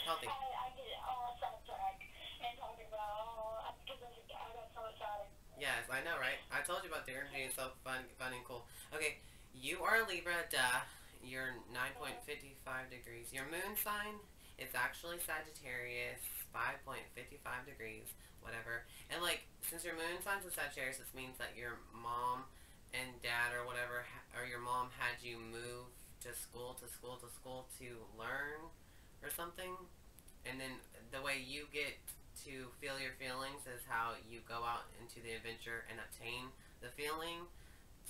Healthy. I get all sidetracked and talking about, because I got so excited. Yes, I know, right? I told you about the energy. It's so fun and cool. Okay, you are a Libra, duh. You're 9.55 degrees. Your moon sign is actually Sagittarius, 5.55 degrees, whatever. And, like, since your moon sign's in Sagittarius, this means that your mom and dad or whatever, or your mom had you move to school to learn or something. And then the way you get to feel your feelings is how you go out into the adventure and obtain the feeling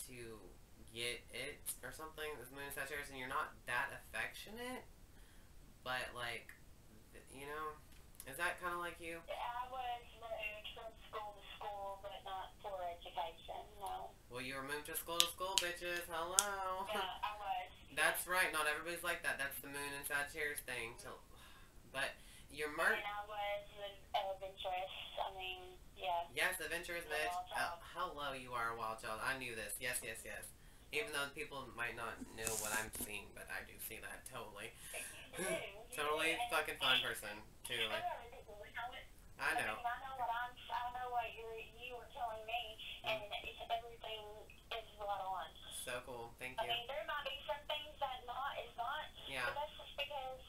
to get it or something. This moon is Sagittarius, and you're not that affectionate, but like, you know, is that kind of like you? I was moved from school to school, but not for education, no. Well, you were moved to school, bitches. Hello. Yeah, I was. That's right. Not everybody's like that. That's the moon and Sagittarius thing. But your And I was adventurous. I mean, yeah. Yes, adventurous bitch. Hello, you are a wild child. I knew this. Yes. Even though people might not know what I'm seeing, but I do see that totally. Totally fucking fun person too. Like, I know. I know what you were telling me, and everything is right on. So cool. Thank you. I mean, there might be some things that is not. Yeah. But that's just because,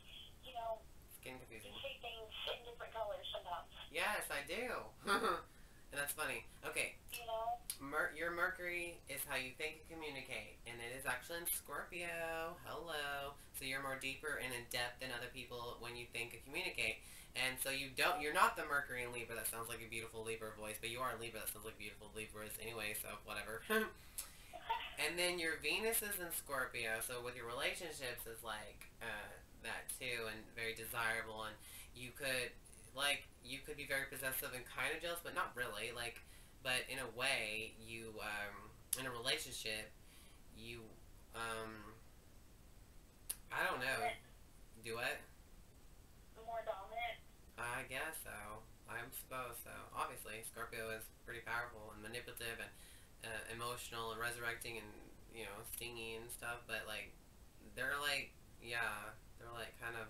you know, It's getting confusing. you see things in different colors sometimes. Yes, I do. And that's funny. Okay. You know? Your Mercury is how you think and communicate, and it is actually in Scorpio. Hello. So you're more deeper and in depth than other people when you think and communicate. And so you're not the Mercury in Libra that sounds like a beautiful Libra voice, but you are a Libra that sounds like beautiful Libras anyway, so whatever. And then your Venus is in Scorpio, so with your relationships is like that too, and very desirable, and you could be very possessive and kind of jealous, but not really, like, but in a way, you, in a relationship, you, I don't know, do what? More dominant. I guess so. I'm supposed so. Obviously, Scorpio is pretty powerful and manipulative and emotional and resurrecting and, you know, stingy and stuff, but, like, they're like, yeah, they're like kind of,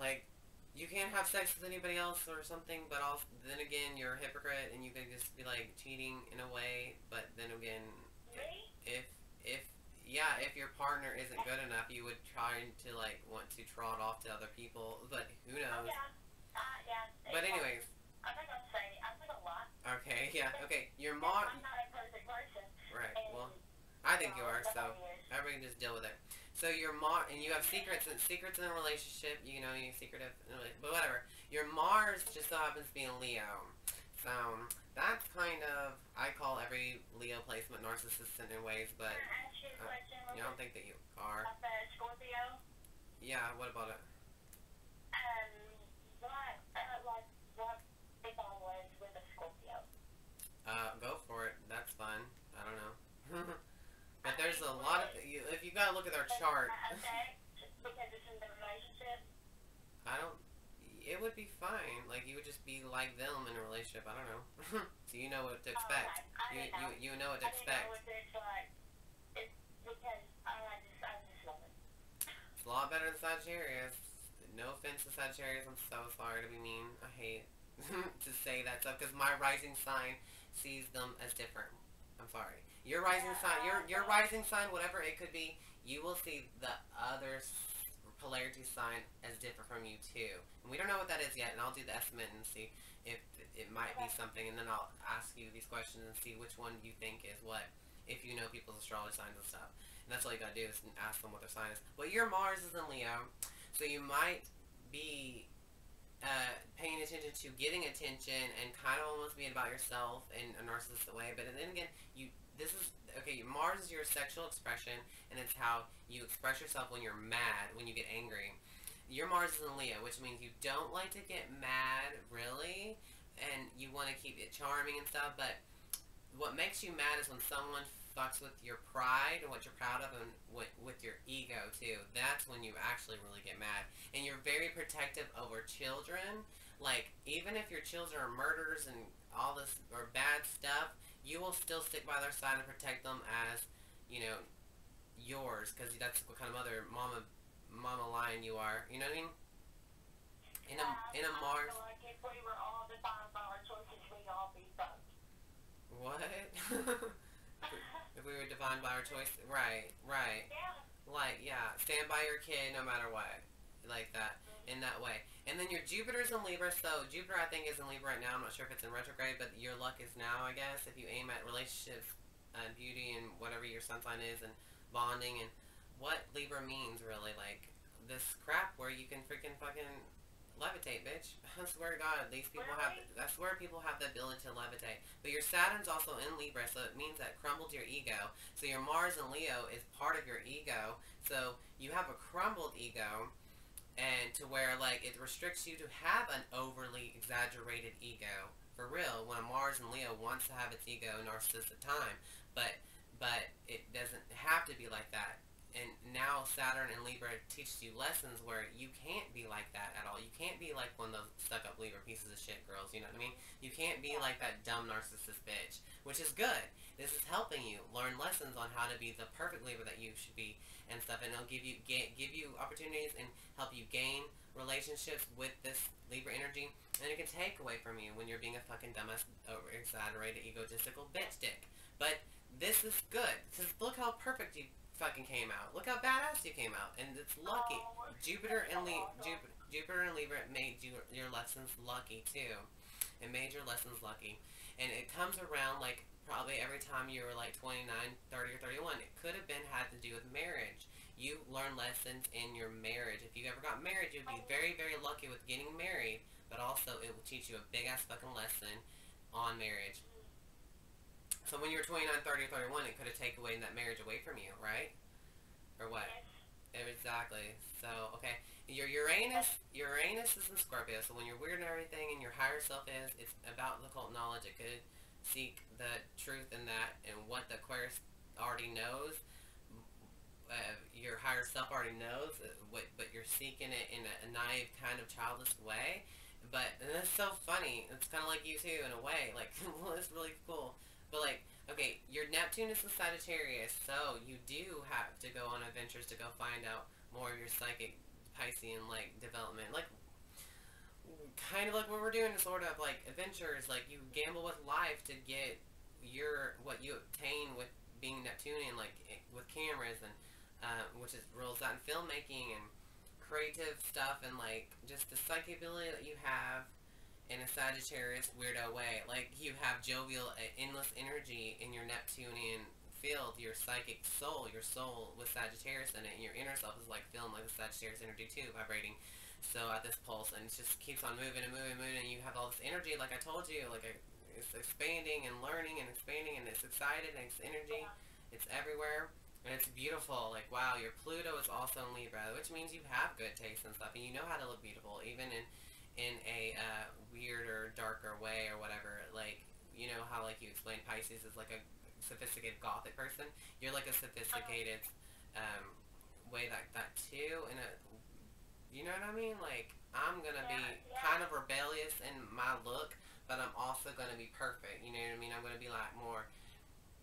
like, you can't have sex with anybody else or something, but also, then again, you're a hypocrite and you could just be, like, cheating in a way, but then again, Really? if your partner isn't good enough, you would try to, like, want to trot off to other people, but who knows? Yeah. But anyways. I'm not gonna say, I'm not a lot. Okay, yeah, okay, your I'm mom, not a perfect person. right, And, well, I think you are, that's so how it is. everybody can just deal with it. So your Mars, and you have secrets in a relationship, you know, you're secretive, but whatever. Your Mars just so happens to be in Leo. So, that's kind of, I call every Leo placement narcissistic in ways, but Can I ask you a question? I don't think that you are. About the Scorpio? Yeah, what about it? What if I was with a Scorpio? Go for it. That's fun. I don't know. But there's a lot of, if you gotta look at their chart. Because it's in the relationship? It would be fine. Like, you would just be like them in a relationship. I don't know. So you know what to expect. You know what to expect. I didn't know what to expect. It's because I just love it. It's a lot better than Sagittarius. No offense to Sagittarius. I'm so sorry to be mean. I hate to say that stuff because my rising sign sees them as different. I'm sorry. Your rising sign, your rising sign, whatever it could be, you will see the other polarity sign as different from you too. And we don't know what that is yet, and I'll do the estimate and see if it might be something, and then I'll ask you these questions and see which one you think is what, if you know people's astrology signs and stuff. And that's all you gotta do is ask them what their sign is. Well, your Mars is in Leo, so you might be paying attention to getting attention and kind of almost being about yourself in a narcissistic way, but then again, Mars is your sexual expression, and it's how you express yourself when you're mad, when you get angry. Your Mars is in Leo, which means you don't like to get mad, really, and you want to keep it charming and stuff, but what makes you mad is when someone fucks with your pride and what you're proud of, and with your ego, too. That's when you actually really get mad. And you're very protective over children. Like, even if your children are murderers and all this, or bad stuff, you will still stick by their side and protect them as, you know, yours, because that's what kind of mama lion you are. You know what I mean? in a I Mars. feel like if we were all defined by our choices, we'd all be fucked. What? If we were defined by our choice, right, right. Yeah. Like, yeah, stand by your kid no matter what. Like that, in that way. And then your Jupiter's in Libra, so Jupiter I think is in Libra right now. I'm not sure if it's in retrograde, but your luck is now, I guess, if you aim at relationships, beauty, and whatever your sun sign is, and bonding, and what Libra means, really. Like, this crap where you can freaking fucking levitate, bitch. I swear to God, these people have, I swear people have the ability to levitate. But your Saturn's also in Libra, so it means that crumbled your ego. So your Mars in Leo is part of your ego. So you have a crumbled ego, and to where, like, it restricts you to have an overly exaggerated ego. For real, when a Mars in Leo wants to have its ego narcissistic time. But it doesn't have to be like that. And now Saturn and Libra teaches you lessons where you can't be like that at all. You can't be like one of those stuck-up Libra pieces of shit girls, you know what I mean? You can't be like that dumb narcissist bitch, which is good. This is helping you learn lessons on how to be the perfect Libra that you should be and stuff, and it'll give you opportunities and help you gain relationships with this Libra energy, and it can take away from you when you're being a fucking dumbass, over-exaggerated, egotistical bitch dick. But this is good, because look how perfect you fucking came out. Look how badass you came out, and it's lucky. Jupiter and Libra made your lessons lucky too. It made your lessons lucky, and it comes around like probably every time you were like 29, 30, or 31. It could have been had to do with marriage. You learn lessons in your marriage. If you ever got married, you'd be very, very lucky with getting married, but also it will teach you a big ass fucking lesson on marriage. So when you're 29, 30, or 31, it could have taken away that marriage away from you, right? Or what? Exactly. So, okay. Your Uranus is in Scorpio, so when you're weird and everything and your higher self is, it's about the occult knowledge. It could seek the truth in that and what the Aquarius already knows. Your higher self already knows, but you're seeking it in a naive kind of childish way. But and that's so funny. It's kind of like you too in a way. Like, well, it's really cool. But like, okay, your Neptune is in Sagittarius, so you do have to go on adventures to go find out more of your psychic Piscean like development. Like, kind of like what we're doing is sort of like adventures. Like, you gamble with life to get what you obtain with being Neptunian, like with cameras and which is rolls out in filmmaking and creative stuff, and like just the psychic ability that you have in a Sagittarius weirdo way. Like, you have jovial, endless energy in your Neptunian field, your psychic soul, your soul with Sagittarius in it, and your inner self is like feeling like the Sagittarius energy too, vibrating. So at this pulse, and it just keeps on moving and moving and moving, and you have all this energy, like I told you, like it's expanding and learning and expanding, and it's excited, and it's energy, it's everywhere, and it's beautiful. Like, wow, your Pluto is also in Libra, which means you have good taste and stuff, and you know how to look beautiful, even in a weirder, darker way or whatever. Like, you know how, like, you explain Pisces is like a sophisticated gothic person? You're like a sophisticated way like that too, in a, you know what I mean? Like, I'm gonna be kind of rebellious in my look, but I'm also gonna be perfect, you know what I mean? I'm gonna be like more,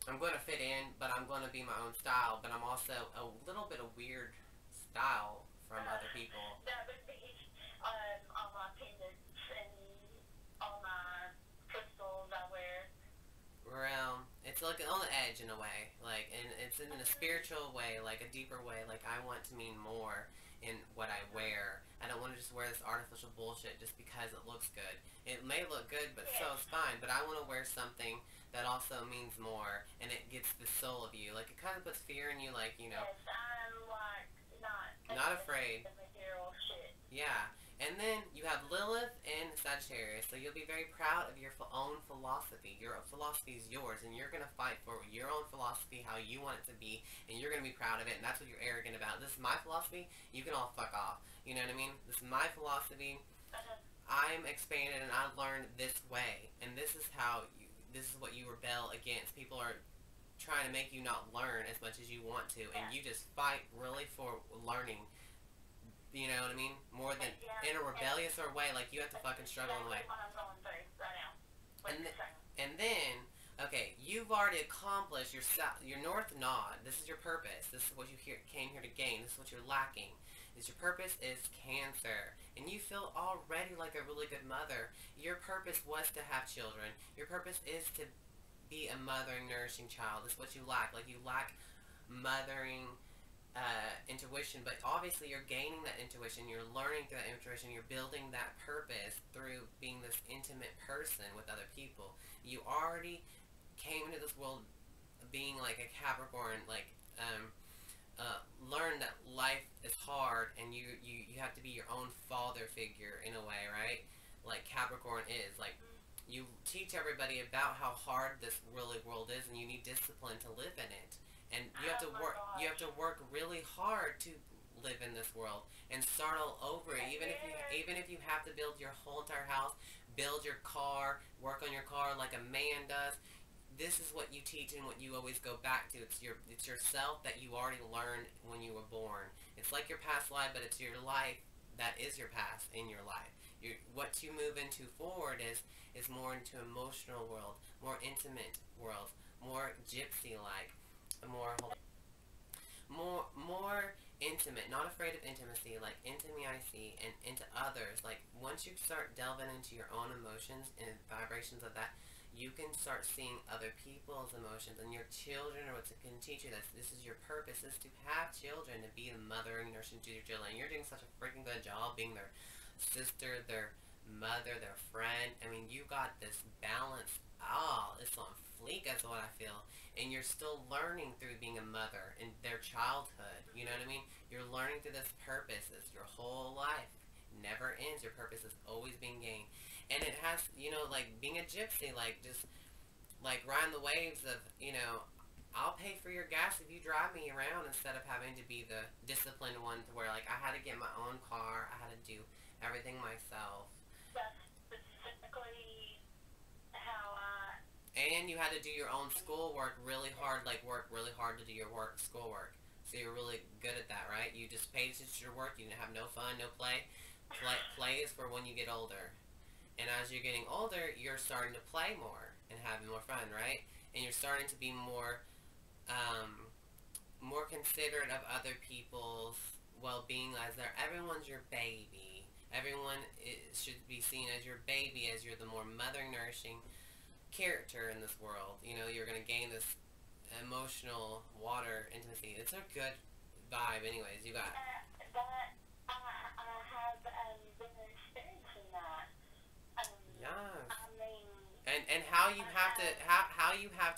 I'm gonna fit in, but I'm gonna be my own style, but I'm also a little bit of weird style from other people. That would be all my pendants and all my crystals I wear. Well, it's like on the edge in a way, like, and it's in a spiritual way, like a deeper way. Like, I want to mean more in what I wear. I don't want to just wear this artificial bullshit just because it looks good. It may look good, but so it's fine. But I want to wear something that also means more, and it gets the soul of you. Like, it kind of puts fear in you, like, you know. Yes, I'm like not afraid. The material shit. Yeah. And then you have Lilith and Sagittarius, so you'll be very proud of your own philosophy. Your philosophy is yours, and you're going to fight for your own philosophy, how you want it to be, and you're going to be proud of it, and that's what you're arrogant about. This is my philosophy, you can all fuck off. You know what I mean? This is my philosophy. I'm expanded, and I learned this way, and this is this is what you rebel against. People are trying to make you not learn as much as you want to, and you just fight really for learning. You know what I mean? More than in a rebellious or way, like you have to fucking struggle in a way. What I'm going through right now. And then, okay, you've already accomplished your North Node. This is your purpose. This is what you came here to gain. This is what you're lacking. is your purpose is Cancer, and you feel already like a really good mother. Your purpose was to have children. Your purpose is to be a mothering, nourishing child. It's what you lack. Like, you lack mothering intuition, but obviously you're gaining that intuition, you're learning through that intuition, you're building that purpose through being this intimate person with other people. You already came into this world being like a Capricorn, like, learn that life is hard, and you have to be your own father figure in a way, right? Like Capricorn is. Like, you teach everybody about how hard this really world is, and you need discipline to live in it. And you have to work. You have to work really hard to live in this world and start all over. Even if you have to build your whole entire house, build your car, work on your car like a man does. This is what you teach and what you always go back to. It's yourself that you already learned when you were born. It's like your past life, but it's your life that is your past in your life. What you move into forward is more into emotional world, more intimate world, more gypsy-like, more intimate, not afraid of intimacy, like into me I see, and into others. Like, once you start delving into your own emotions and vibrations of that, you can start seeing other people's emotions, and your children are what can teach you that this is your purpose, is to have children, to be a mother and nursing to your children. And you're doing such a freaking good job being their sister, their mother, their friend. I mean, you got this balance. It's on fleek, is what I feel. And you're still learning through being a mother in their childhood. You know what I mean? You're learning through this purpose. It's your whole life. Never ends. Your purpose is always being gained. And it has, like being a gypsy, like just like riding the waves of, I'll pay for your gas if you drive me around, instead of having to be the disciplined one to where, like, I had to get my own car, I had to do everything myself. That's specifically how And you had to do your own schoolwork really hard, like work really hard to do your schoolwork. So you're really good at that, right? You just paid attention to your work, you didn't have no fun, no play. Play is for when you get older. And as you're getting older, you're starting to play more and having more fun, right? And you're starting to be more considerate of other people's well-being, as everyone's your baby. Everyone should be seen as your baby, as you're the more mothering, nourishing character in this world. You're going to gain this emotional water intimacy. It's a good vibe anyways. You got... I have been experiencing that. Yes. I mean... And how you have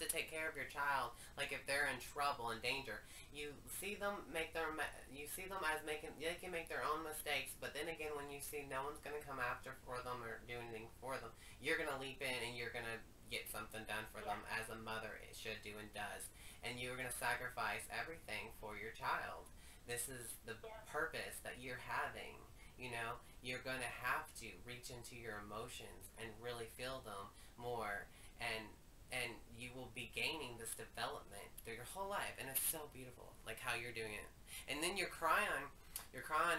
to take care of your child, like if they're in trouble and danger, you see them as they can make their own mistakes, but then again, when you see no one's gonna come after for them or do anything for them, you're gonna leap in and you're gonna get something done for them, as a mother should do and does, and you're gonna sacrifice everything for your child. This is the purpose that you're having. You're going to have to reach into your emotions and really feel them more, and you will be gaining this development through your whole life, and it's so beautiful, like how you're doing it. And then you're crying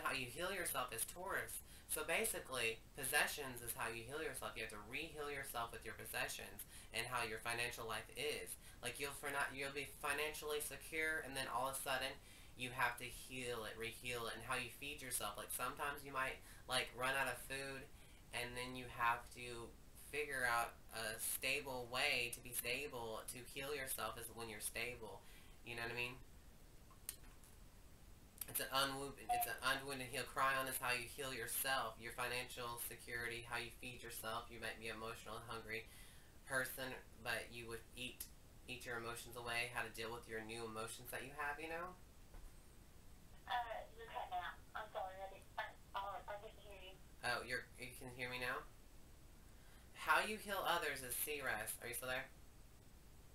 how you heal yourself as Taurus. So basically, possessions is how you heal yourself. You have to re-heal yourself with your possessions, and how your financial life is. Like, you'll be financially secure, and then all of a sudden, you have to heal it, re-heal it, and how you feed yourself. Like, sometimes you might, like, run out of food, and then you have to figure out a stable way to be stable, to heal yourself, is when you're stable. You know what I mean? It's an unwound and heal. Cry on is how you heal yourself, your financial security, how you feed yourself. You might be an emotional and hungry person, but you would eat your emotions away, how to deal with your new emotions that you have, You're cutting out. I'm sorry, I didn't hear you. Oh, you can hear me now? How you heal others is Ceres. Are you still there?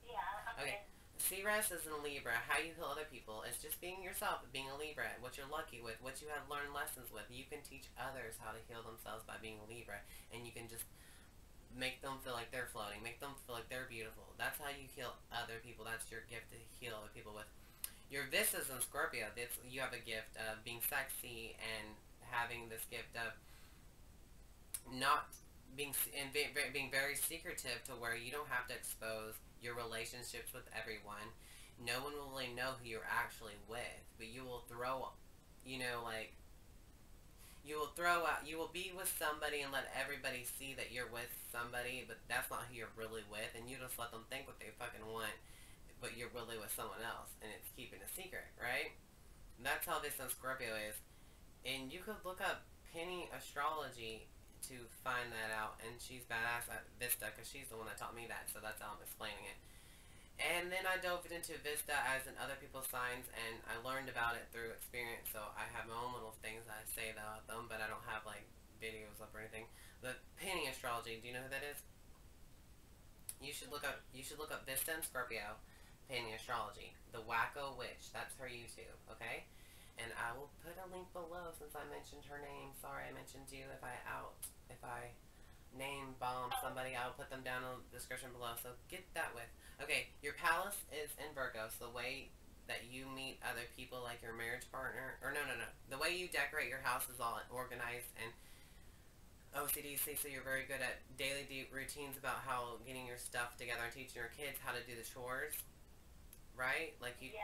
Yeah, I'm Okay. Ceres is in Libra. How you heal other people is just being yourself, being a Libra, what you're lucky with, what you have learned lessons with. You can teach others how to heal themselves by being a Libra, and you can just make them feel like they're floating, make them feel like they're beautiful. That's how you heal other people. That's your gift to heal other people with. Your Vis is in Scorpio. You have a gift of being sexy and having this gift of not being being very secretive, to where you don't have to expose your relationships with everyone. No one will really know who you're actually with, but you will throw, like, You will throw out, you will be with somebody and let everybody see that you're with somebody, but that's not who you're really with, and you just let them think what they fucking want, but you're really with someone else, and it's keeping a secret, right? And that's how this on Scorpio is. And you could look up Penny Astrology to find that out, and she's badass at Vista, because she's the one that taught me that, so that's how I'm explaining it. And then I dove into Vista as in other people's signs, and I learned about it through experience, so I have my own little things that I say about them, but I don't have, like, videos up or anything. But Penny Astrology, do you know who that is? You should look up Vista and Scorpio, Penny Astrology. The Wacko Witch, that's her YouTube, okay? And I will put a link below since I mentioned her name. Sorry I mentioned you. If I name bomb somebody, I'll put them down in the description below, so get that with. Okay, your palace is in Virgo, so the way that you meet other people, like your marriage partner, or no, the way you decorate your house is all organized and OCDC, so you're very good at daily routines about how getting your stuff together and teaching your kids how to do the chores, right? Like you,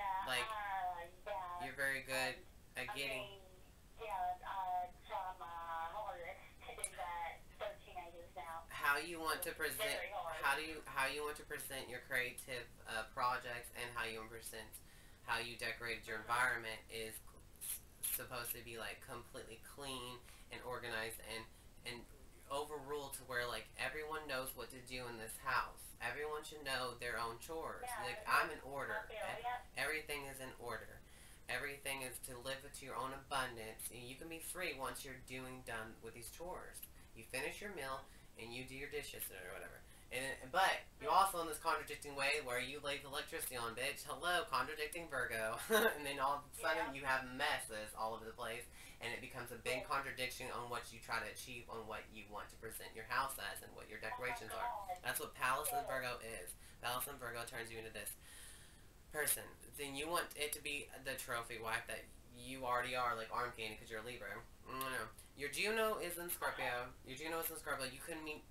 you're very good at getting. How you want to present, how you want to present your creative projects, and how you decorated your environment is supposed to be like completely clean and organized and overruled to where like everyone knows what to do in this house. Everyone should know their own chores. Like I'm in order. Everything is in order. Everything is to live to your own abundance, and you can be free once you're done with these chores. You finish your meal and you do your dishes or whatever. But you also in this contradicting way where you leave electricity on, bitch. Hello, contradicting Virgo. And then all of a sudden you have messes all over the place, and it becomes a big contradiction on what you try to achieve on what you want to present your house as and what your decorations are. That's what Palace in Virgo is. Palace in Virgo turns you into this person. Then you want it to be the trophy wife that you already are, like arm candy, because you're a Libra. No. Your Juno is in Scorpio. You can meet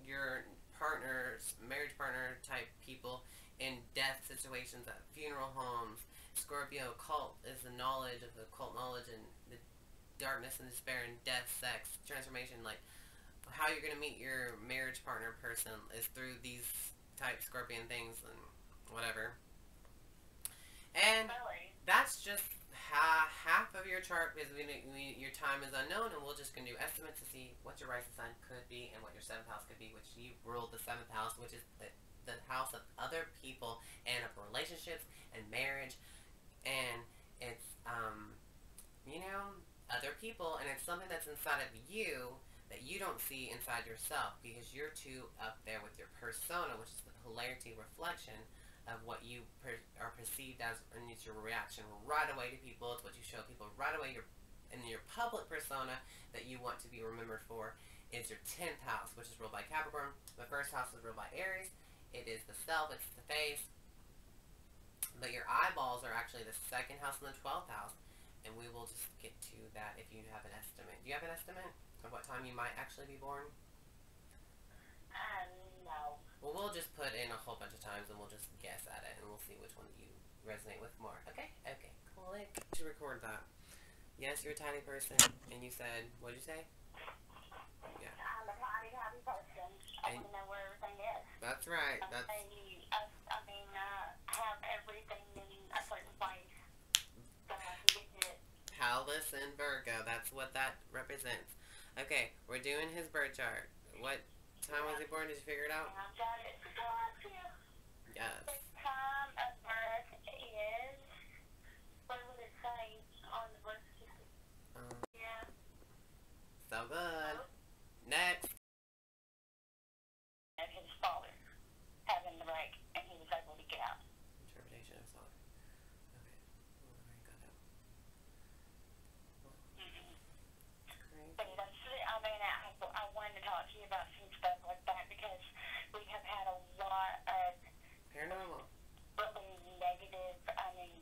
your partners, marriage partner type people in death situations at funeral homes. Scorpio cult is the knowledge of the occult knowledge and the darkness and despair and death, sex, transformation. Like how you're gonna meet your marriage partner person is through these type Scorpion things and whatever. And that's just half of your chart, because your time is unknown, and we're just going to do estimates to see what your rising sign could be and what your 7th house could be, which you ruled the 7th house, which is the house of other people and of relationships and marriage, and it's other people, and it's something that's inside of you that you don't see inside yourself because you're too up there with your persona, which is the polarity reflection of what you are perceived as, and it's your reaction right away to people. It's what you show people right away. And your public persona that you want to be remembered for is your 10th house, which is ruled by Capricorn. The 1st house is ruled by Aries. It is the self, it's the face. But your eyeballs are actually the 2nd house and the 12th house. And we will just get to that if you have an estimate. Do you have an estimate of what time you might actually be born? No. Well, we'll just put in a whole bunch of times and we'll just guess at it and we'll see which one you resonate with more. Okay? Okay. Click to record that. Yes, you're a tiny person. And you said, what did you say? Yeah. I'm a tiny person. I want to know where everything is. That's right. That's. Have everything in a certain place so I can get it. Palace in Virgo. That's what that represents. Okay, we're doing his birth chart. What time was he born? Did you figure it out? I've got it. Yes. His time of birth is, what would it say on the birth certificate? Yeah. So good. Next. And his father having the break, and he was able to get out. Interpretation of father. Okay. We'll write that out. Great. But I wanted to talk to you about some stuff like that because we have had a lot of Paranormal. really negative,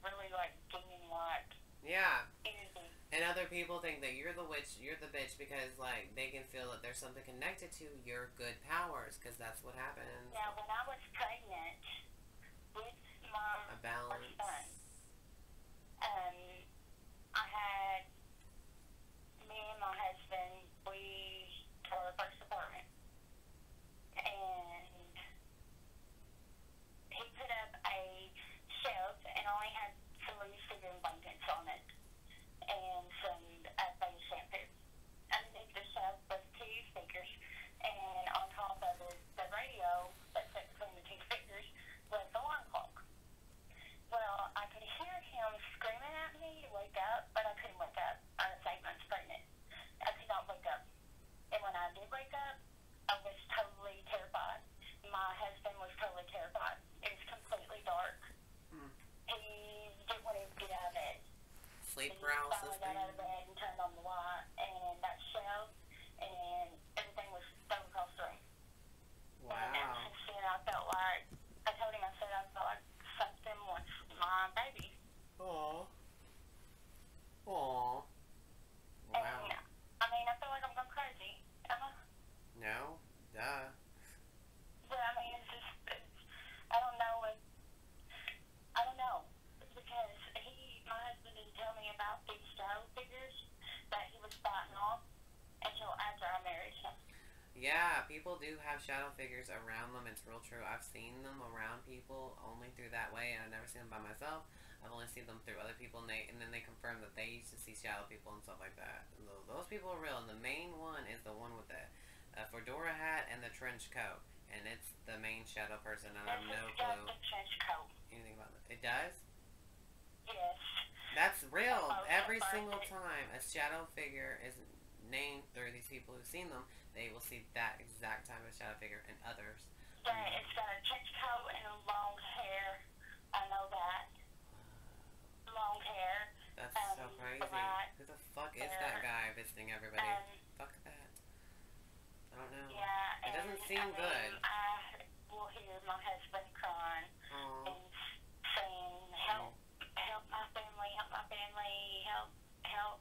really like demon like Yeah. energy. And other people think that you're the witch, you're the bitch, because like they can feel that there's something connected to your good powers, because that's what happens. Now, when I was pregnant with my A balance. son, I had me Yeah, people do have shadow figures around them. It's real true. I've seen them around people only through that way, and I've never seen them by myself. I've only seen them through other people, and then they confirm that they used to see shadow people and stuff like that. And those people are real, and the main one is the one with the fedora hat and the trench coat, and it's the main shadow person, and I have no clue the trench coat. anything about it. It does? Yes. That's real. Every single time a shadow figure is named through these people who've seen them, they will see that exact type of shadow figure and others. It's got a trench coat and long hair. I know that. Long hair. That's so crazy. Who the fuck is that guy visiting everybody? Fuck that. I don't know. Yeah. It doesn't seem good. I will hear my husband crying and saying, help my family, help,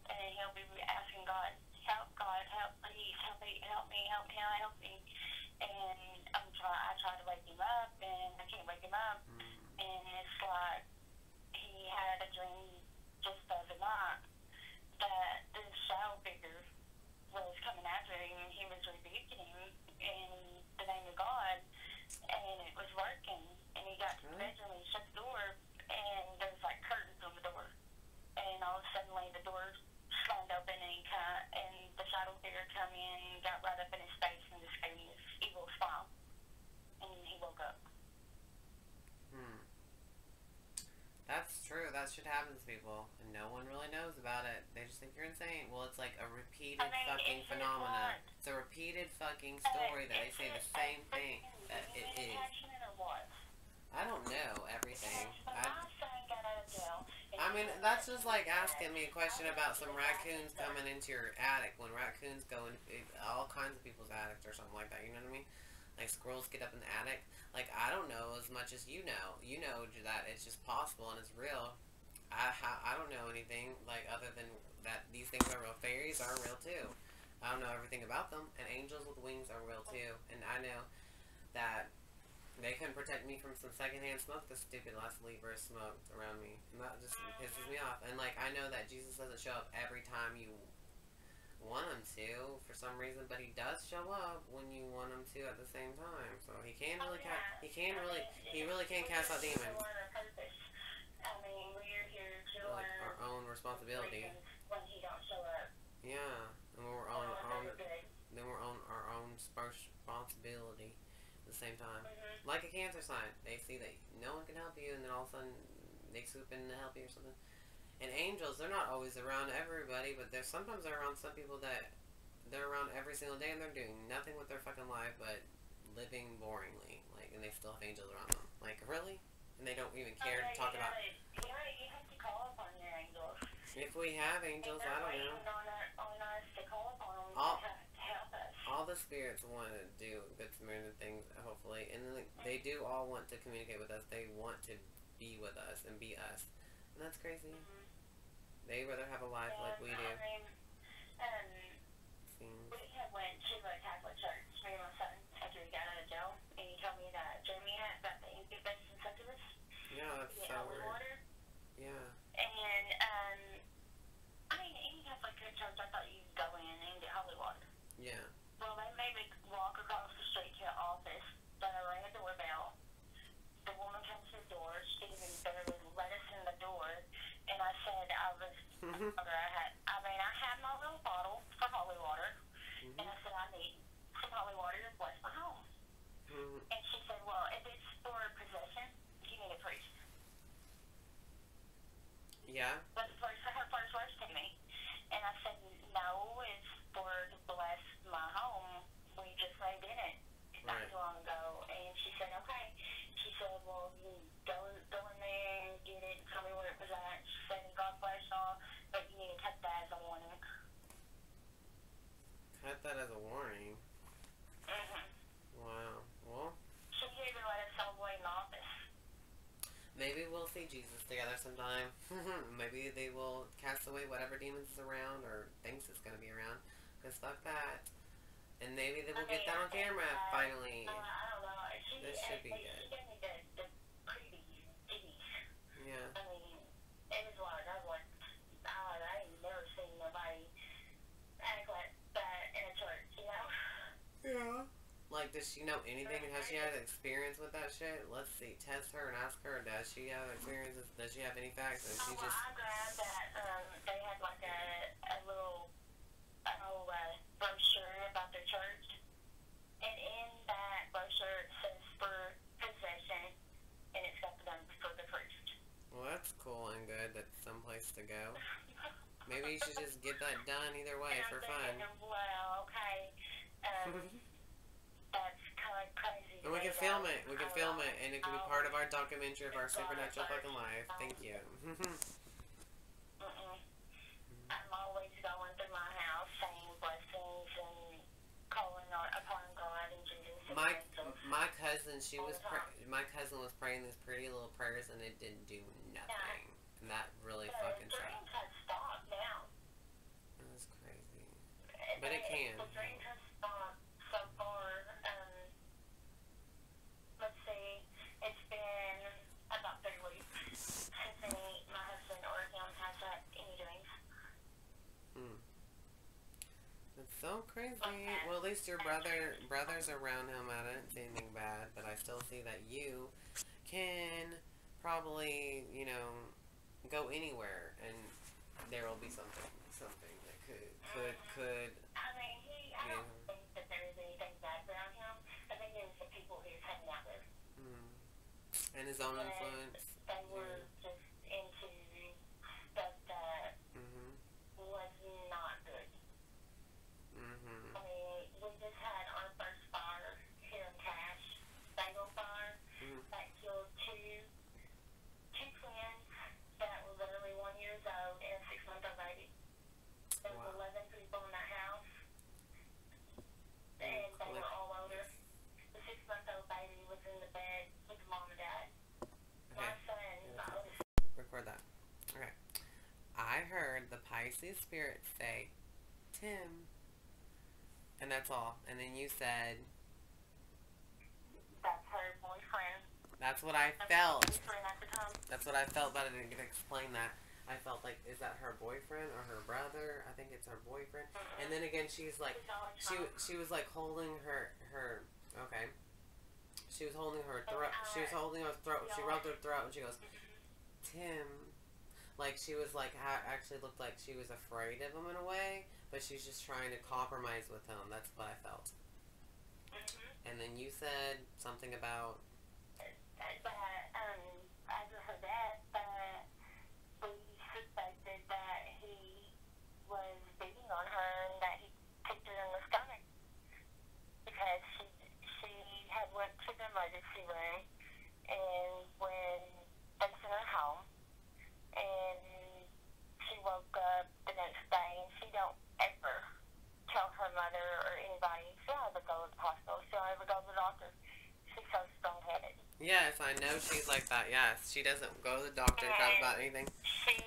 and he'll be asking God, help, please, help me, help me. And I try to wake him up, and I can't wake him up. And it's like he had a dream just the other night that this shadow figure was coming after him, and he was rebuking him in the name of God, and it was working. And he got to the bedroom and shut the door, and there was like curtains on the door. And all of a sudden, the door slammed open, and the shadow figure come in, got right up in his face, and just gave him this evil smile. And he woke up. That's true. That should happen to people, and no one really knows about it. They just think you're insane. Well, it's like a repeated fucking phenomena. It's a repeated fucking story that they say the same thing that it is. I don't know everything. I mean, that's just like asking me a question about some raccoons coming into your attic. When raccoons go in all kinds of people's attics or something like that, you know what I mean? Like squirrels get up in the attic. Like, I don't know as much as you know. You know that it's just possible and it's real. I don't know anything, like, other than that these things are real. Fairies are real, too. I don't know everything about them. And angels with wings are real, too. And I know that they can protect me from some secondhand smoke the stupid last Libra smoked around me. And that just pisses me off. And, like, I know that Jesus doesn't show up every time you want him to for some reason, but he does show up when you want him to at the same time. So he can really he really can cast out demons. I mean, we're here to like our own responsibility. When he don't show up. Yeah, and we're on our own responsibility at the same time. Like a Cancer sign, they see that no one can help you, and then all of a sudden they swoop in to help you or something. And angels, they're not always around everybody, but sometimes they're around some people that they're around every single day and they're doing nothing with their fucking life but living boringly. Like, and they still have angels around them. Like, really? And they don't even care to talk about it. Yeah, you have to call upon your angels. If we have angels, I don't know. On us to call upon them to help us. All the spirits want to do good Samaritan things, hopefully. And they do all want to communicate with us. They want to be with us and be us. And that's crazy. They rather have a life like we do. I mean, we had went to a Catholic church, me and my son, after we got out of jail, and he told me that Jeremy had about the incubus and succubus. Yeah, that's so weird. Water. Yeah. And, I mean, any Catholic church, I thought you'd go in and get holy water. Yeah. Well, they made me walk across the street to the office, then I rang a doorbell. The woman comes to the door, she even barely let us in the door. And I said I had my little bottle for holy water, and I said I need some holy water to bless my home. And she said, well, if it's for possession, you need a priest. Yeah. That's her first words to me. And I said, no, it's for to bless my home. We just moved in it not too long ago. And she said, okay. She said, well, you go in there and get it, tell me where it was at. She said, God bless y'all, but you need to cut that as a warning. Cut that as a warning? Wow. Well, she didn't even let us all the way in the office. Maybe we'll see Jesus together sometime. Maybe they will cast away whatever demons is around or thinks it's going to be around. Because fuck that. And maybe they will get that on camera, finally. I don't know. This should be good. She gave me the previews. Yeah. I mean, it was like, I was like, I ain't never seen nobody act like that in a church, you know? Yeah. Like, does she know anything? Has she had experience with that shit? Let's see. Test her and ask her. Does she have experience? Does she have any facts? Or she well, just... I grabbed that, they had like a little brochure about their church. And in that brochure it says for possession, and it's got the number for the priest. Well, that's cool and good. That's someplace to go. Maybe you should just get that done either way for fun. Well, okay. That's kind of crazy. And we can film it. We can film it, and it can be part of our documentary of our supernatural fucking life. Thank you. I'm always going through my house saying blessings and calling upon God and Jesus. My cousin, my cousin was praying these pretty little prayers, and it didn't do nothing. And that really fucking sucked. The dreams have stopped now. It was crazy. But it can. The dreams have stopped so far. Let's see, it's been about 3 weeks since my husband or him has had any dreams. That's so crazy. Well, at least your brother's around him. I didn't see anything bad, but I still see that you can probably, you know, go anywhere, and there will be something that could. I mean, I don't think that there's anything bad around him. I think it was the people he was hanging out with. And his own influence. They were just into stuff that was not good. I mean, we just had our first fire here in Cash, Bagel fire, that killed two twins that were literally 1 year old and a 6-month-old baby. There was 11 people in that house, and they were all older. The 6-month-old baby was in the bed with mom and dad. My son, my oldest. Record that. Okay. I heard the Pisces spirit say, Tim. And that's all. And then you said... That's her boyfriend. That's what I felt. Boyfriend at the time. That's what I felt, but I didn't get to explain that. I felt like, is that her boyfriend or her brother? I think it's her boyfriend. And then again, she's like, she was like holding her, okay. She was holding her throat. She was holding her throat. She rubbed her throat and she goes, Tim. Like, she was like, actually looked like she was afraid of him in a way, but she's just trying to compromise with him. That's what I felt. And then you said something about... After her death, we suspected that he was beating on her and that he kicked her in the stomach because she had went to the emergency room, and when they sent her home, and she woke up the next day, and she don't ever tell her mother or anybody she'll ever go to the hospital, she'll ever go to the doctor. She's so strong-headed. Yes, I know she's like that. Yes, she doesn't go to the doctor and talk about anything. She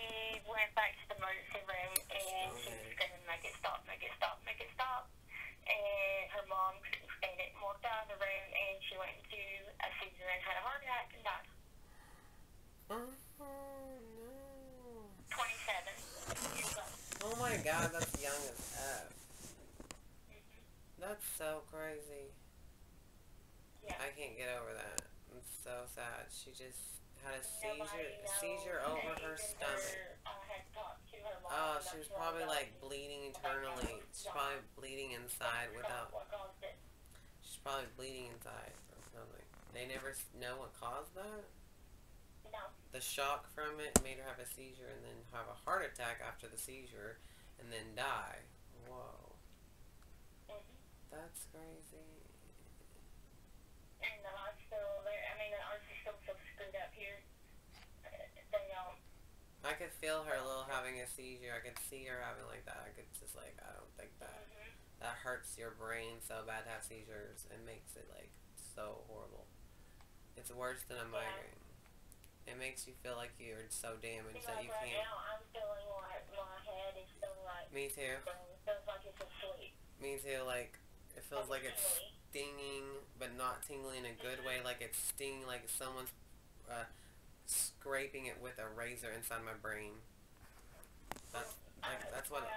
went back to the emergency room and she was going to make it stop, make it stop, make it stop. And her mom couldn't stand it and walked out of the room, and she went into a seizure and had a heart attack and died. Oh, no. 27 years old. Oh my God, that's young as F. That's so crazy. Yeah. I can't get over that. It's so sad. She just had a seizure over her stomach. Oh, she was probably like bleeding internally. She's probably bleeding inside without... She's probably bleeding inside or something. They never know what caused that? No. The shock from it made her have a seizure and then have a heart attack after the seizure and then die. Whoa. That's crazy. And the hospital, the ours is still so screwed up here. They don't. I could feel her a little having a seizure. I could see her having like that. I could just like, I don't think that. That hurts your brain so bad to have seizures. It makes it like so horrible. It's worse than a migraine. It makes you feel like you're so damaged that you can't. Right now, I'm feeling like my head is feeling like. Me too. It feels like it's asleep. Me too. Like it feels like it's stinging, but not tingling in a good way. Like it's stinging, like someone's scraping it with a razor inside my brain. That's what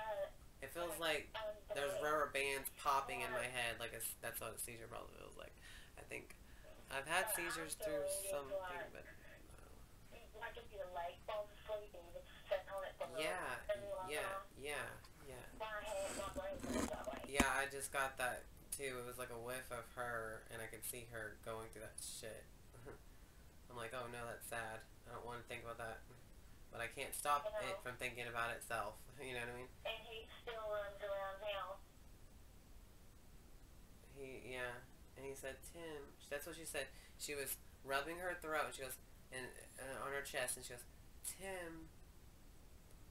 it feels like. There's rubber bands popping in my head, like that's what a seizure probably feels like. I think I've had seizures through something, but like if your leg falls asleep and you just sit on it for yeah, yeah, yeah, yeah. my brain goes that way. Yeah, I just got that too. It was like a whiff of her, and I could see her going through that shit. I'm like, oh no, that's sad. I don't want to think about that. But I can't stop it from thinking about itself. You know what I mean? And he still runs around now. Yeah. And he said, Tim. That's what she said. She was rubbing her throat. She goes, and on her chest, and she goes, Tim.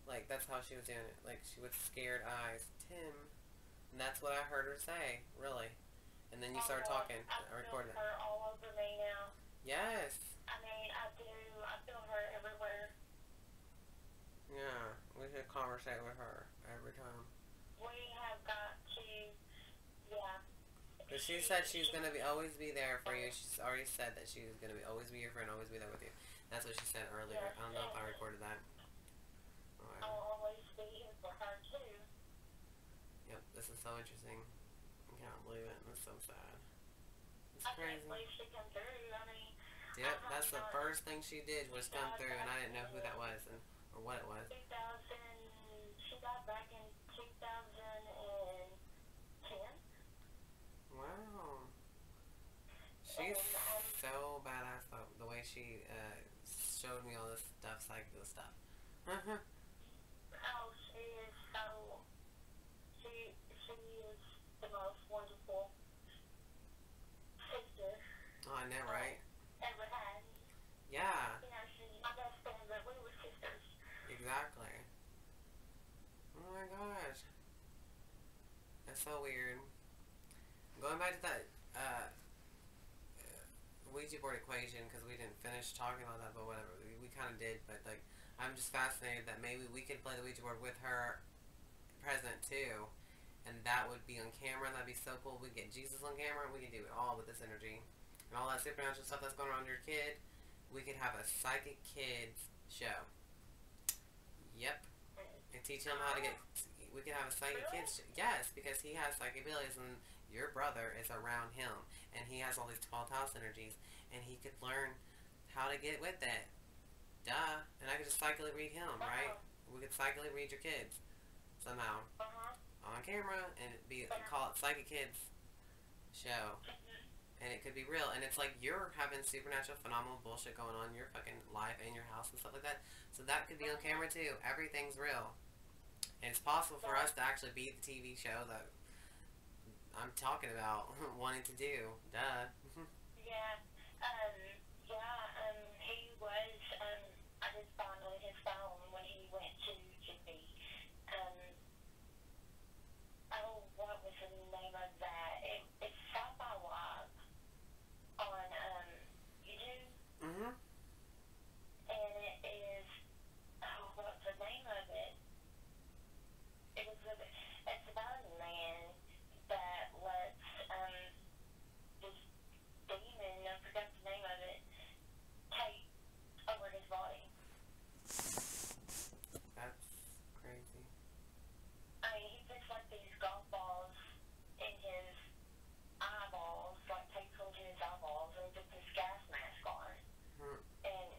Like, that's how she was doing it. Like, she with scared eyes. Tim. And that's what I heard her say, really. And then you started talking. I recorded it. I feel her all over me now. Yes. I mean, I do. I feel her everywhere. Yeah, we should conversate with her every time. We have got to, yeah. Because she said she's going to always be there for you. She's already said that she's going to always be your friend, always be there with you. That's what she said earlier. Yes, I don't know if I recorded that. I'll always be here for her, too. Yep, this is so interesting. I can't believe it. It's so sad. It's I crazy. can't believe she come through. I mean, yep, that's the first thing she did was come through, and I didn't know who that was or what it was. 2000, she got back in 2010. Wow. She's so badass, though. The way she showed me all this stuff, psychical stuff. Oh, she is so, she is the most wonderful sister. Oh, I know, right? Ever had. Yeah. You know, she's my best friend, but we were sisters. Exactly. Oh my gosh. That's so weird. Going back to that Ouija board equation, because we didn't finish talking about that, but whatever. We kind of did, but like, I'm just fascinated that maybe we could play the Ouija board with her present too. And that would be on camera. That'd be so cool. We get Jesus on camera. We can do it all with this energy. And all that supernatural stuff that's going on with your kid. We could have a psychic kids show. Yep. And teach him how to get... We could have a psychic kids show. Yes, because he has psychic abilities and your brother is around him. And he has all these 12th house energies. And he could learn how to get with it. Duh. And I could just psychically read him, right? We could psychically read your kids. Somehow. On camera, and call it Psychic Kids Show. And it could be real. And it's like you're having supernatural, phenomenal bullshit going on in your fucking life and your house and stuff like that. So that could be on camera too. Everything's real. And it's possible for us to actually be the TV show that I'm talking about wanting to do. Duh. Yeah. He was, I just found on his phone when he went to be, oh, what was the name of that? It's South by Live on YouTube. Mm-hmm. And it is, oh, what's the name of it? It's about a man that lets this demon, I forgot the name of it, take over his body. That's crazy. I mean, he puts like these golf balls in his eyeballs, like takes them to his eyeballs, and puts this gas mask on. And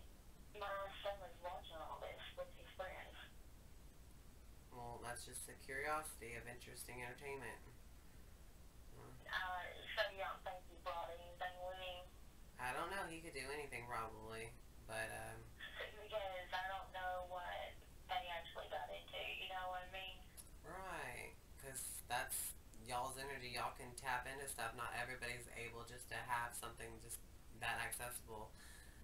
my son was watching all this with his friends. Well, that's just the curiosity of interesting entertainment. So you don't think he brought anything with him? I don't know. He could do anything probably, but Because I don't know what they actually got into, you know what I mean? right, because that's y'all's energy. Y'all can tap into stuff. Not everybody's able just to have something just that accessible,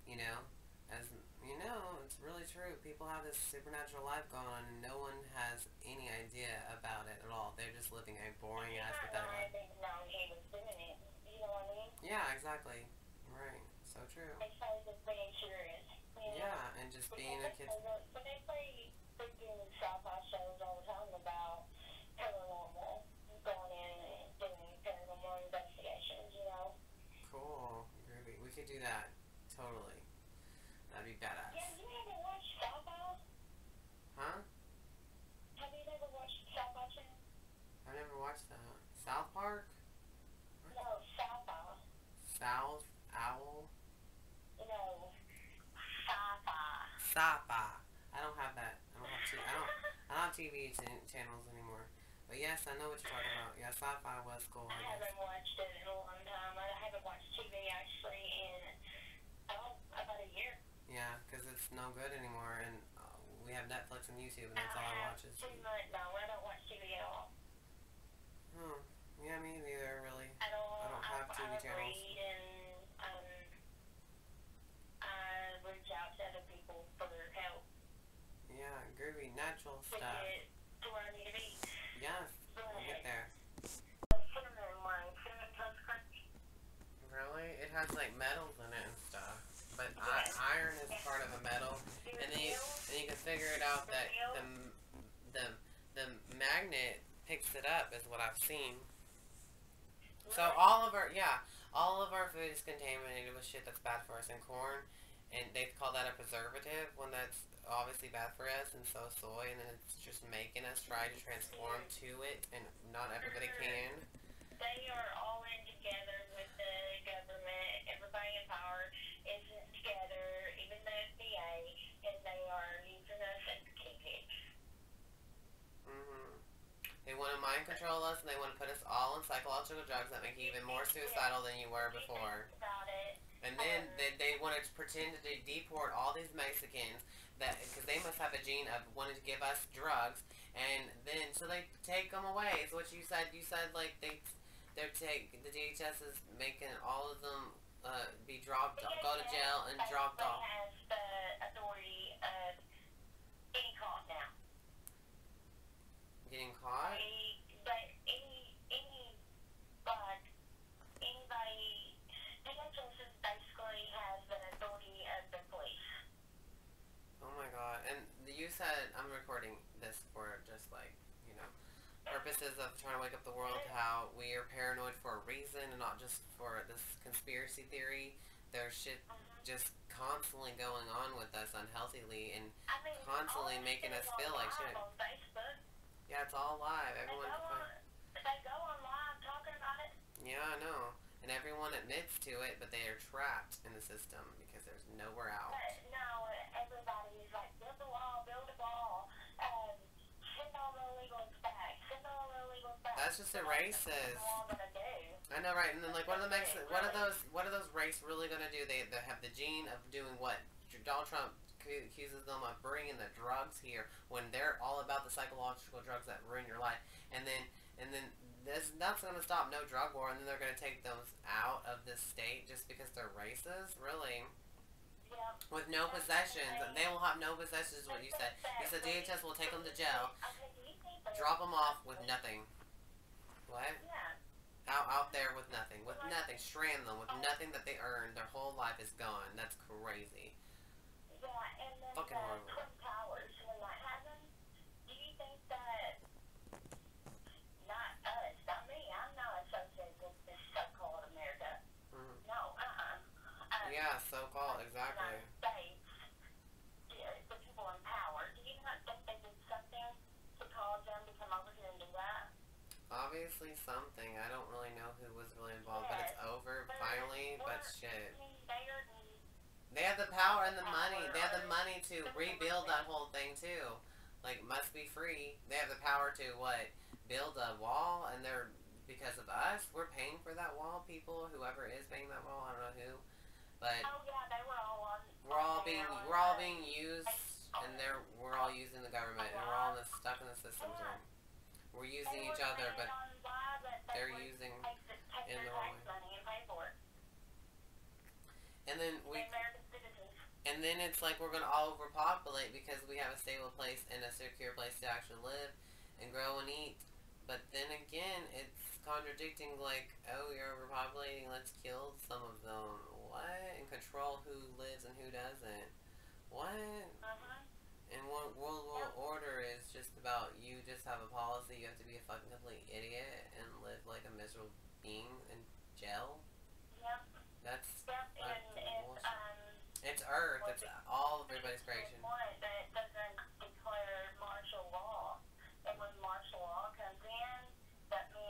you know? As you know, it's really true. People have this supernatural life going on, and no one has any idea about it at all. They're just living a boring ass pathetic life. I didn't know he was doing it, you know what I mean? Yeah, exactly. Right. So true. They say just being curious. You know? Yeah, and just being a kid. But they play freaking sci-fi shows all the time about paranormal, going in and doing paranormal investigations, you know? Cool. Groovy. We could do that. Totally. That'd be badass. Yeah, you ever watch sci-fi? Huh? Have you ever watched sci-fi channel? I've never watched watch that. South Park? No, sci-fi. South Owl? No, sci-fi. Sci-fi. I don't have that. I don't have TV channels anymore. But yes, I know what you're talking about. Yeah, sci-fi was cool. I haven't watched it in a long time. I haven't watched TV actually in about a year. Yeah, because it's no good anymore, and we have Netflix and YouTube, and that's all I watch is. No, I don't watch TV at all. Yeah, me neither, really. I don't have TV channels. Read and I reach out to other people for help. Yeah, groovy, natural To stuff. get to where I need to be. Yes, we'll get there. Cinnamon Toast Crunch. Really? It has like metals in it and stuff. But iron is part of a metal, and then you can figure it out that the magnet picks it up, is what I've seen. So all of our food is contaminated with shit that's bad for us, and corn, and they call that a preservative when that's obviously bad for us, and so soy, and then it's just making us try to transform to it, and not everybody can. They are all in together with the government. Everybody in power is together, even the FDA, and they are using us as guinea pigs. They want to mind control us, and they want to put us all on psychological drugs that make you even more suicidal than you were before. And then they want to pretend to deport all these Mexicans, because they must have a gene of wanting to give us drugs, and then so they take them away. Is what you said. You said like the DHS is making all of them be dropped, go to jail and dropped off. Has the authority of getting caught now. Getting caught? Anybody, DHS basically has the authority of the police. Oh my god. And you said, I'm recording this for just like, purposes of trying to wake up the world, how we are paranoid for a reason and not just for this conspiracy theory. There's shit just constantly going on with us unhealthily and constantly making us feel like shit. On Facebook. Yeah, it's all live. Everyone They go on live talking about it. Yeah, I know. And everyone admits to it, but they are trapped in the system because there's nowhere out. But no, everybody's like, build a wall, send all the illegals back, That's just the races. I know, right? And then like, what are those race really gonna do? They have the gene of doing what? Donald Trump accuses them of bringing the drugs here when they're all about the psychological drugs that ruin your life. And then that's going to stop no drug war, and then they're going to take those out of this state just because they're racist? Really? Yeah. With no possessions. They will have no possessions is what you said. You said DHS will take them to jail, drop them off with nothing. What? Yeah. Out there with nothing. With nothing. Strand them with nothing that they earned. Their whole life is gone. That's crazy. Yeah, and then fucking horrible. Twin Towers, when that happened, do you think that, not us, not me, I'm not associated with this so-called America. No, yeah, so-called, exactly. United States, the people in power, do you not think they did something to cause them to come over here and do that? Obviously something. I don't really know who was really involved, but it's over finally, but shit. They have the power and the money. They have the money to rebuild that whole thing too. Like, must be free. They have the power to what? Build a wall, and they're because of us. We're paying for that wall. People, whoever is paying that wall, I don't know who, but they were all on. we're all being used, and we're all using the government, and we're all stuck in the system. So we're using each other, but they're using in the wrong way. And then it's like we're going to all overpopulate because we have a stable place and a secure place to actually live and grow and eat. But then again, it's contradicting, like, oh, you're overpopulating, let's kill some of them. What? And control who lives and who doesn't. What? And what World War Order is just about you just have a policy, you have to be a fucking complete idiot and live like a miserable being in jail? Yep. That's it's Earth. It's all of everybody's creation. That doesn't declare martial law. And when martial law comes in, that means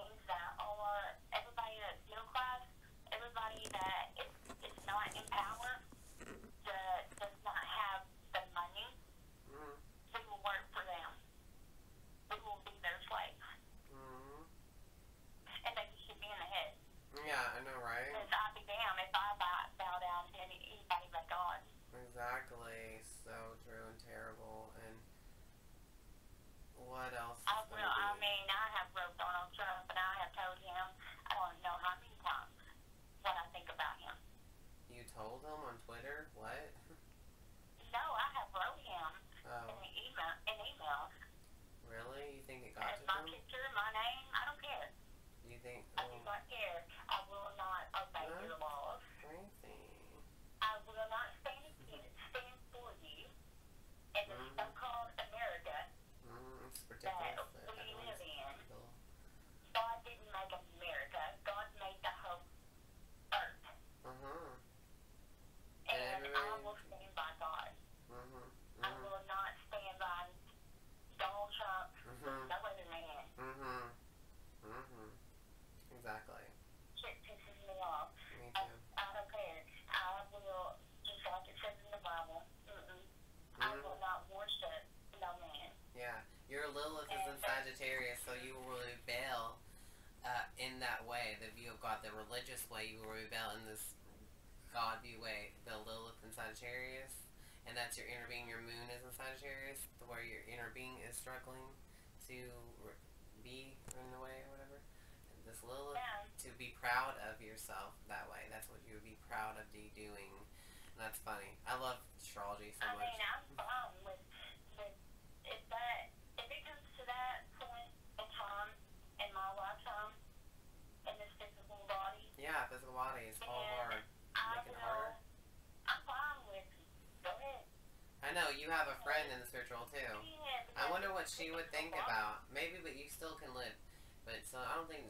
the so-called America It's that ridiculous that we everyone's live in. illegal. God didn't make America. God made the whole earth. And I will stand by God. I will not stand by Donald Trump, no other man. Exactly. Shit pisses me off. Me too. I don't care. I will, just like it says in the Bible, I will not worship no man. Yeah. Your Lilith is in Sagittarius, so you will rebel in that way. The view of God, the religious way, you will rebel in this God view way. The Lilith in Sagittarius, and that's your inner being. Your moon is in Sagittarius, where your inner being is struggling to be in a way or whatever. And this Lilith, to be proud of yourself that way. That's what you would be proud of doing. And that's funny. I love astrology so much. I mean, I'm fine with if it comes to that point in time in my lifetime in this physical body. Yeah, physical body is all hard. Making it harder. I'm fine with go ahead. I know, you have a friend in the spiritual too. Yeah, I wonder what she would think about. Maybe, but you still can live. But, so, I don't think...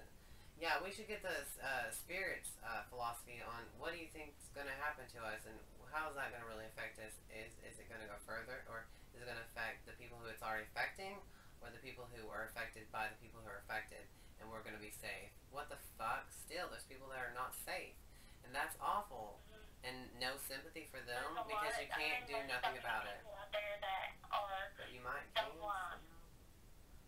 Yeah, we should get the spirit's philosophy on what do you think is going to happen to us, and how is that going to really affect us? Is it going to go further, or is it going to affect the people who it's already affecting, or the people who are affected by the people who are affected, and we're going to be safe? What the fuck? Still, there's people that are not safe, and that's awful. And no sympathy for them, because you can't do nothing about it. But you might change.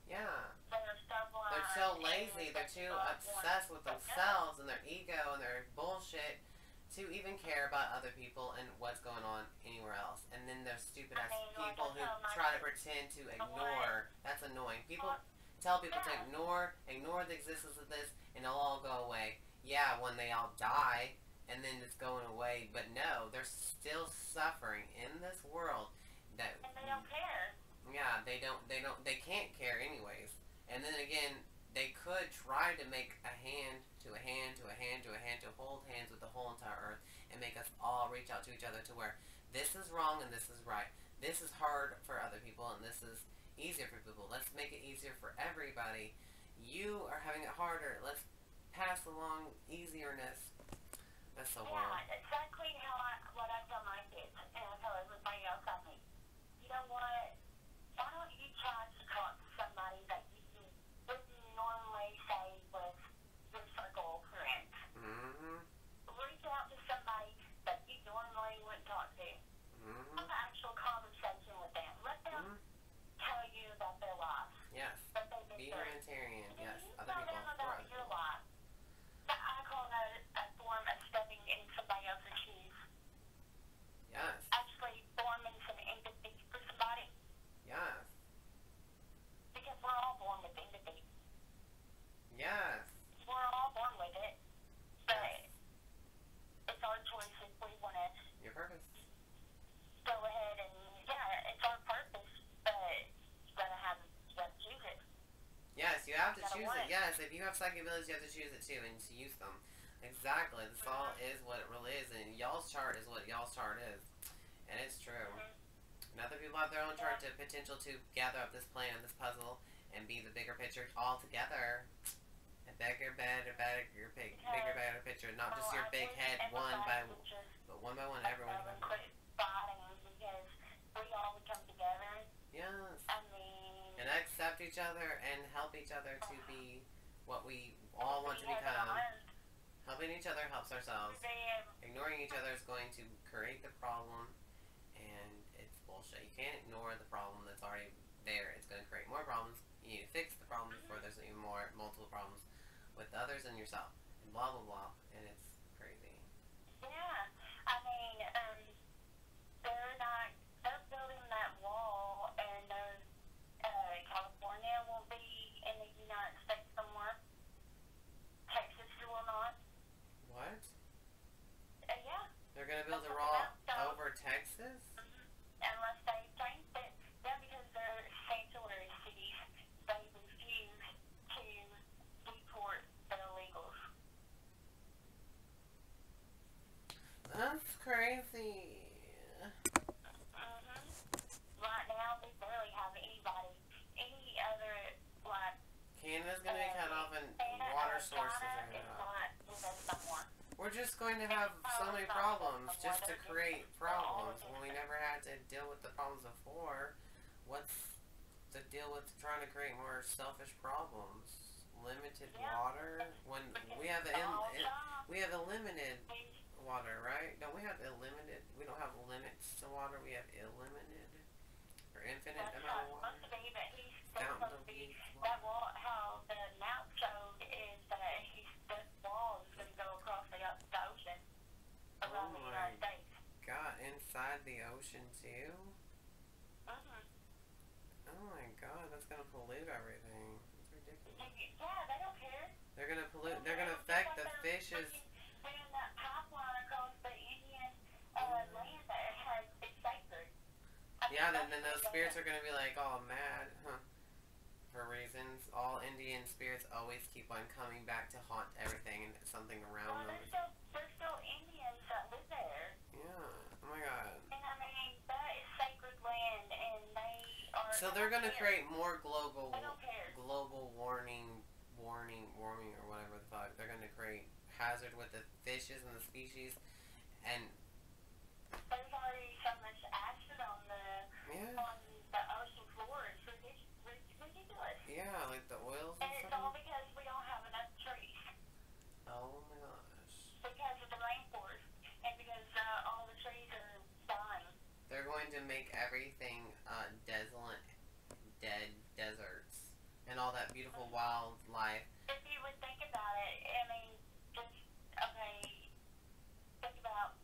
Yeah. They're so lazy, they're too obsessed with themselves and their ego and their bullshit to even care about other people and what's going on anywhere else. And then there's stupid ass people who try to pretend to ignore. That's annoying. People tell people to ignore the existence of this, and it'll all go away. Yeah, when they all die, and then it's going away. But no, they're still suffering in this world. And they don't care. Yeah, they can't care anyways. And then again, they could try to make a hand to a hand to a hand to a hand to hold hands with the whole entire earth and make us all reach out to each other to where this is wrong and this is right. This is hard for other people and this is easier for people. Let's make it easier for everybody. You are having it harder. Let's pass along easierness. That's so horrible. Yeah, exactly what I tell my kids and I tell everybody else I meet. You know what? Why don't you try to talk to somebody that you wouldn't normally say was your circle of friends? Reach out to somebody that you normally wouldn't talk to. Have an actual conversation with them. Let them tell you about their lives. Yes. That they've been Be through. humanitarian. And Yes. you Other tell people. them For about other your people. life. I call that a form of stepping in somebody else's shoes. Yes. Actually forming some empathy for somebody. Yes. Because we're all born with empathy. Yes. We're all born with it. But Yes. it's our choice if we want to Your purpose. go ahead and, yeah, it's our purpose, but you gotta choose it. Yes, you have to Gotta choose want it. it. Yes, if you have psychic abilities, you have to choose it too and to use them. Exactly. This all is what it really is, and y'all's chart is what y'all's chart is. And it's true. And other people have their own chart to potential to gather up this plan and this puzzle and be the bigger picture all together. A bigger, better picture. Not just your big head one by one, everyone. Quit fighting because we all would come together. Yes. I mean, And accept each other and help each other to be what we all want to become. Helping each other helps ourselves. Ignoring each other is going to create the problem, and it's bullshit. You can't ignore the problem that's already there. It's going to create more problems. You need to fix the problem before there's even multiple problems with others and yourself. And blah, blah, blah. And it's crazy. yeah, I mean, they're building that wall, and California will be in the United States somewhere. Texas will not. What? Yeah. They're going to build a wall over Texas? Unless they change it. Yeah, because they're sanctuary cities. They refuse to deport the illegals. That's crazy. Right now, going to have so many problems just to create problems when we never had to deal with the problems before. What's the deal with trying to create more selfish problems? Limited water when we have we have limited water, right? Don't we have illimited? We don't have limits to water. We have illimited or infinite amount of water. Fountains of youth. That wall, how the map showed is that the wall is going to go across the ocean around the United States. God, inside the ocean too? Oh my God, that's going to pollute everything. It's ridiculous. Yeah, they don't care. They're going to pollute, they're going to affect the fishes. Putting that pipeline across the Indian land that it's sacred. Yeah, then those spirits are going to be like all mad, huh? For reasons, all Indian spirits always keep on coming back to haunt everything and something around them. There's still Indians that live there. Yeah, oh my God. And I mean, that is sacred land, and they are... So they're going to create more global warming, or whatever the fuck. They're going to create hazard with the fishes and the species, and... There's already so much acid on the ocean floor. It's ridiculous. Yeah, like the oils and stuff. It's all because we don't have enough trees. Oh my gosh. Because of the rainforest. And because all the trees are dying. They're going to make everything desolate, dead deserts. And all that beautiful wildlife. If you would think about it, I mean, just, okay, think about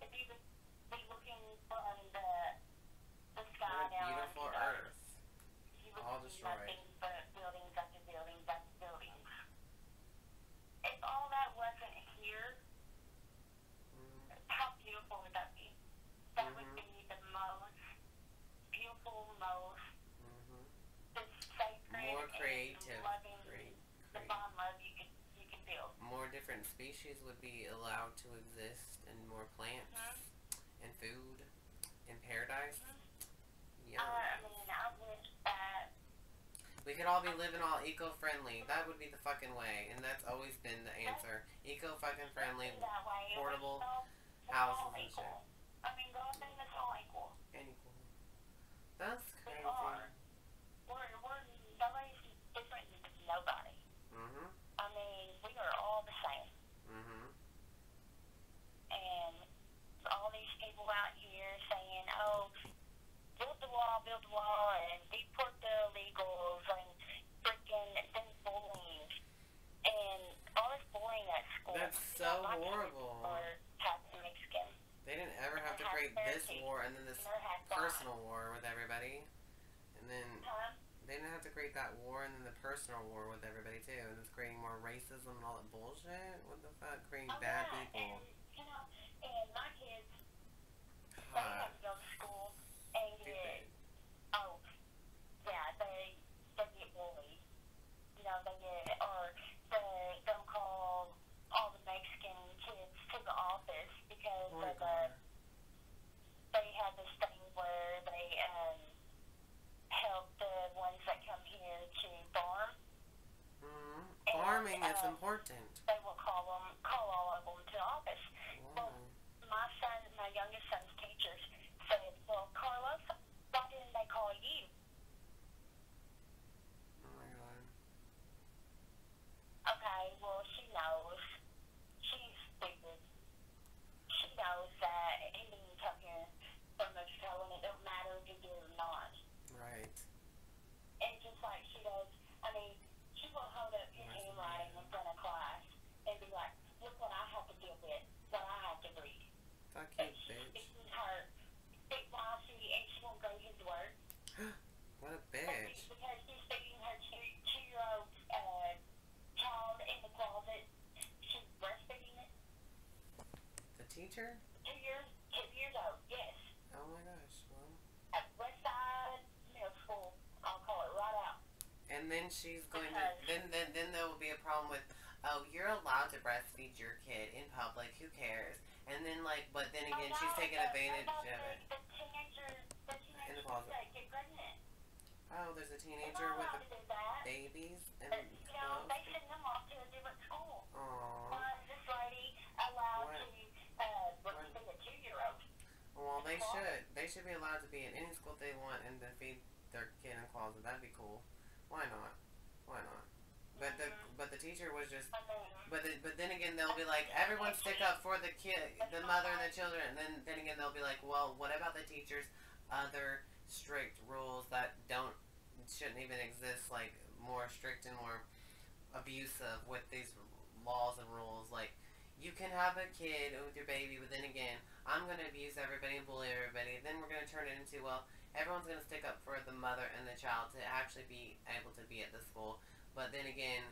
if you would be looking from the sky down. Beautiful earth. All see destroyed. nothing but buildings after buildings after buildings. If all that wasn't here, how beautiful would that be? That would be the most beautiful, most sacred, more creative, and loving, the bond love you could build. More different species would be allowed to exist, and more plants and food in paradise. Yeah. I mean, I wish that we could all be living all eco-friendly. That would be the fucking way, and that's always been the answer. Eco-fucking-friendly, portable houses and shit. I mean, God made us all equal. And equal. That's crazy. We are. Nobody's different than nobody. I mean, we are all the same. And all these people out here saying, oh, build the wall, and deport the illegals, and freaking them bullying, and all this bullying at school. That's so horrible. Or Mexican. They didn't ever have to create this war and then this personal war with everybody. And then they didn't have to create that war and then the personal war with everybody too. And it's creating more racism and all that bullshit. What the fuck? Creating bad people. And, and my kids, they have to go to school and get, they get bullied. You know, they'll call all the Mexican kids to the office because they had this thing where they help the ones that come here to farm. Farming is important. They will call all of them to the office. Well, my youngest son's teachers said, well, Carlos, why didn't they call you? Oh my God. Okay, well, she knows. She's stupid. She knows that he didn't come here from Mexico, and it don't matter if he did or not. Right. And just like she does, I mean, she will hold up his handwriting in front of class and be like, look what I have to deal with, what I have to read. Fuck you, bitch. Speaking her big bossy, and she won't go to his work. What a bitch. Because she's speaking her two-year-old child in the closet. She's breastfeeding it. The teacher? 2 years old, yes. Oh my gosh, well. At Westside Middle School, I'll call it right out. And then she's going to, then there will be a problem with, oh, you're allowed to breastfeed your kid in public, who cares? And then but then again, she's taking advantage of it. The teenager in the closet. that get pregnant. Oh, there's a teenager with babies and they send them off to a different school. Aww. This lady they should. They should be allowed to be in any school they want and to feed their kid in a closet. That'd be cool. Why not? Why not? But the teacher was just. But then again, they'll be like, everyone stick up for the kid, the mother and the children. And then again, they'll be like, well, what about the teachers' other strict rules that shouldn't even exist, like more strict and more abusive with these laws and rules, like. You can have a kid with your baby, but then again, I'm going to abuse everybody and bully everybody. Then we're going to turn it into, well, everyone's going to stick up for the mother and the child to actually be able to be at the school. But then again,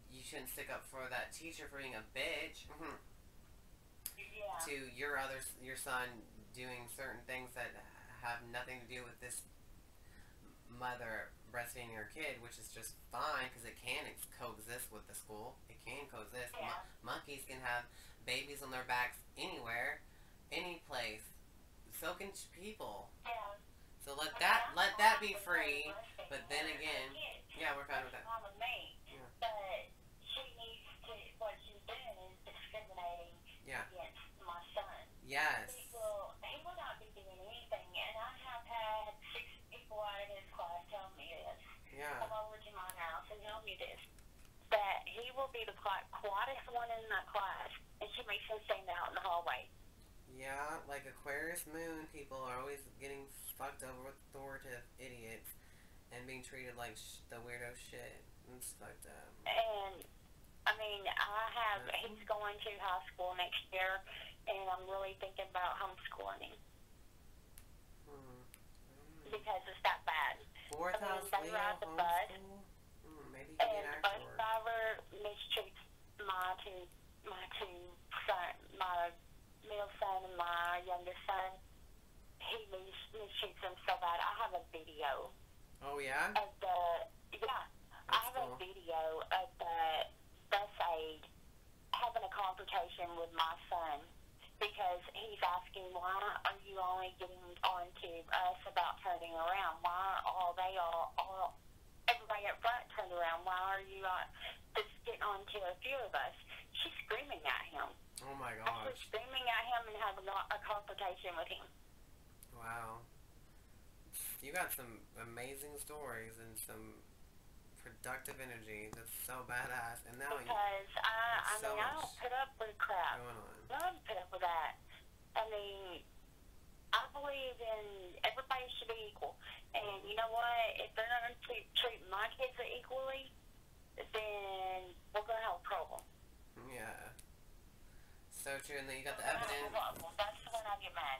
you shouldn't stick up for that teacher for being a bitch. To your son doing certain things that have nothing to do with this mother breastfeeding her kid, which is just fine because it can coexist with the school. It can coexist. Monkeys can have babies on their backs anywhere, any place. So can people. So let that be free. But then again, yeah, we're fine with that. Yeah. But she needs to. What she's doing is discriminating against my son. Yes. He will not be doing anything, and I have had 6 people out of his class tell me this. Come over to my house and tell me this. That he will be the quietest one in that class, and she makes him stand out in the hallway. Yeah, like Aquarius moon people are always getting fucked over with authoritative idiots and being treated like the weirdo shit. It's fucked up. And, I mean, he's going to high school next year, and I'm really thinking about homeschooling him. Because it's that bad. Fourth house, they ride the bus, maybe you and can the bus driver mistreats my two sons, my middle son and my youngest son. He mistreats them so bad. I have a video. Oh, yeah? I have a video of the bus aide having a confrontation with my son because he's asking, why are you only getting on to us about turning around? Why are everybody up front turned around? Why are you just getting on to a few of us? She's screaming at him. Oh my gosh. She's screaming at him and having a confrontation with him. Wow. You got some amazing stories and some productive energy. That's so badass. And now because I don't put up with crap. Going on. I don't put up with that. I mean, I believe in everybody should be equal. And you know what? If they're not going to treat my kids equally, then we're going to have a problem. Yeah. So true. And then you got the evidence. That's when I get mad.